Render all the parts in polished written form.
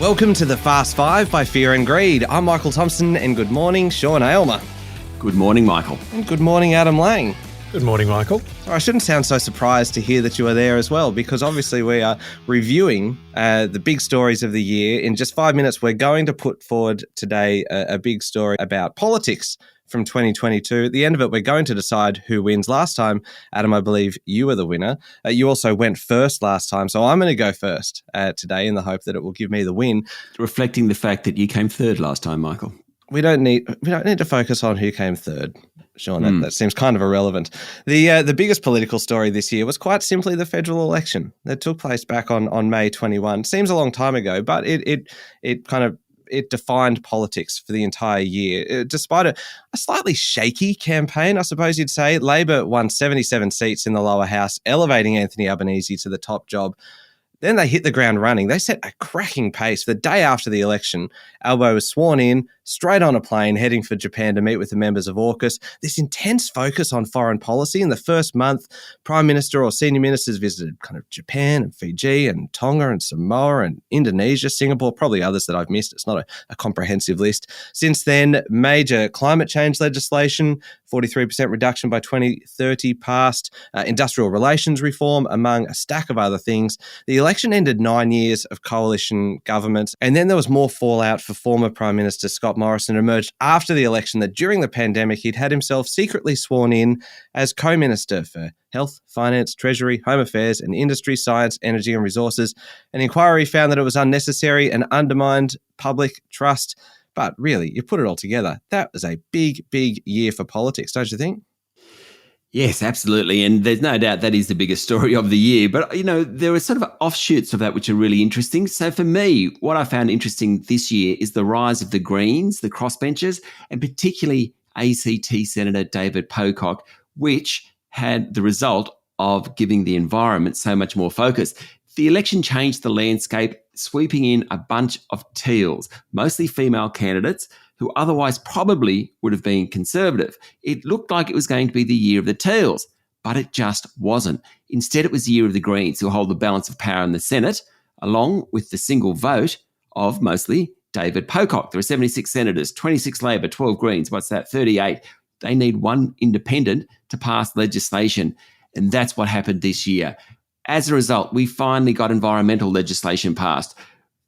Welcome to the Fast Five by Fear and Greed. I'm Michael Thompson, and good morning, Sean Aylmer. Good morning, Michael. And good morning, Adam Lang. Good morning, Michael. So I shouldn't sound so surprised to hear that you are there as well, because obviously we are reviewing the big stories of the year. In just 5 minutes, we're going to put forward today a big story about politics from 2022. At the end of it, we're going to decide who wins. Last time, Adam, I believe you were the winner. You also went first last time, so I'm going to go first today in the hope that it will give me the win. Reflecting the fact that you came third last time, Michael. We don't need to focus on who came third, Sean. That seems kind of irrelevant. The biggest political story this year was quite simply the federal election that took place back on May 21. Seems a long time ago, but it defined politics for the entire year. Despite a slightly shaky campaign, I suppose you'd say, Labor won 77 seats in the lower house, elevating Anthony Albanese to the top job. Then they hit the ground running. They set a cracking pace. The day after the election, Albo was sworn in, straight on a plane, heading for Japan to meet with the members of AUKUS. This intense focus on foreign policy. In the first month, Prime Minister or senior ministers visited kind of Japan and Fiji and Tonga and Samoa and Indonesia, Singapore, probably others that I've missed. It's not a comprehensive list. Since then, major climate change legislation, 43% reduction by 2030 passed, industrial relations reform, among a stack of other things. The election ended 9 years of coalition government, and then there was more fallout for former Prime Minister Scott Morrison. It emerged after the election that during the pandemic, he'd had himself secretly sworn in as co-minister for Health, Finance, Treasury, Home Affairs and Industry, Science, Energy and Resources. An inquiry found that it was unnecessary and undermined public trust. But really, you put it all together, that was a big, big year for politics, don't you think? Yes, absolutely. And there's no doubt that is the biggest story of the year. But, there are sort of offshoots of that which are really interesting. So for me, what I found interesting this year is the rise of the Greens, the crossbenchers, and particularly ACT Senator David Pocock, which had the result of giving the environment so much more focus. The election changed the landscape, sweeping in a bunch of teals, mostly female candidates, who otherwise probably would have been conservative. It looked like it was going to be the year of the teals, but it just wasn't. Instead, it was the year of the Greens, who hold the balance of power in the Senate, along with the single vote of mostly David Pocock. There are 76 senators, 26 Labor, 12 Greens. What's that? 38. They need one independent to pass legislation, and that's what happened this year. As a result, we finally got environmental legislation passed.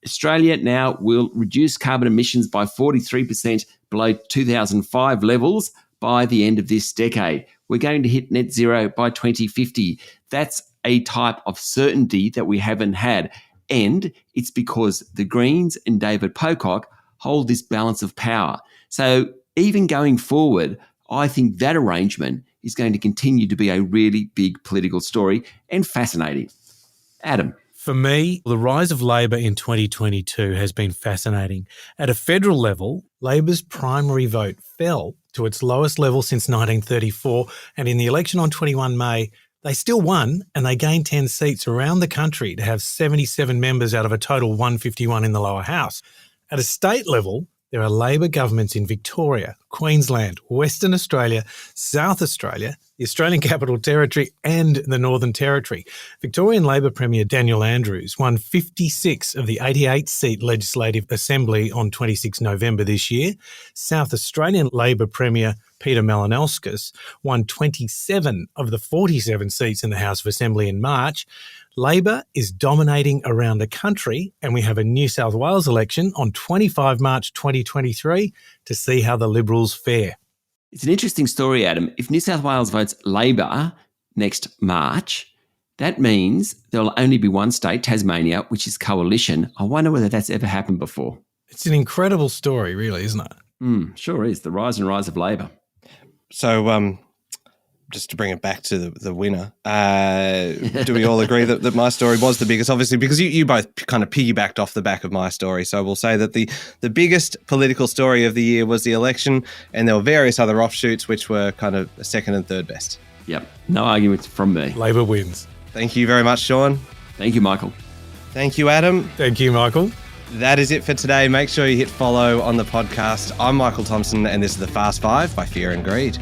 Australia now will reduce carbon emissions by 43% below 2005 levels by the end of this decade. We're going to hit net zero by 2050. That's a type of certainty that we haven't had. And it's because the Greens and David Pocock hold this balance of power. So even going forward, I think that arrangement is going to continue to be a really big political story and fascinating. Adam. For me, the rise of Labor in 2022 has been fascinating. At a federal level, Labor's primary vote fell to its lowest level since 1934, and in the election on 21 May, they still won and they gained 10 seats around the country to have 77 members out of a total 151 in the lower house. At a state level, there are Labor governments in Victoria, Queensland, Western Australia, South Australia, the Australian Capital Territory and the Northern Territory. Victorian Labor Premier Daniel Andrews won 56 of the 88-seat Legislative Assembly on 26 November this year. South Australian Labor Premier Peter Malinowskis won 27 of the 47 seats in the House of Assembly in March. Labor is dominating around the country, and we have a New South Wales election on 25 March 2023 to see how the Liberals fare. It's an interesting story, Adam. If New South Wales votes Labor next March, that means there'll only be one state, Tasmania, which is coalition. I wonder whether that's ever happened before. It's an incredible story, really, isn't it? Sure is. The rise and rise of Labor. So, just to bring it back to the winner, do we all agree that my story was the biggest? Obviously, because you both kind of piggybacked off the back of my story. So we'll say that the biggest political story of the year was the election, and there were various other offshoots which were kind of second and third best. Yep. No arguments from me. Labor wins. Thank you very much, Sean. Thank you, Michael. Thank you, Adam. Thank you, Michael. That is it for today. Make sure you hit follow on the podcast. I'm Michael Thompson, and this is the Fast Five by Fear and Greed.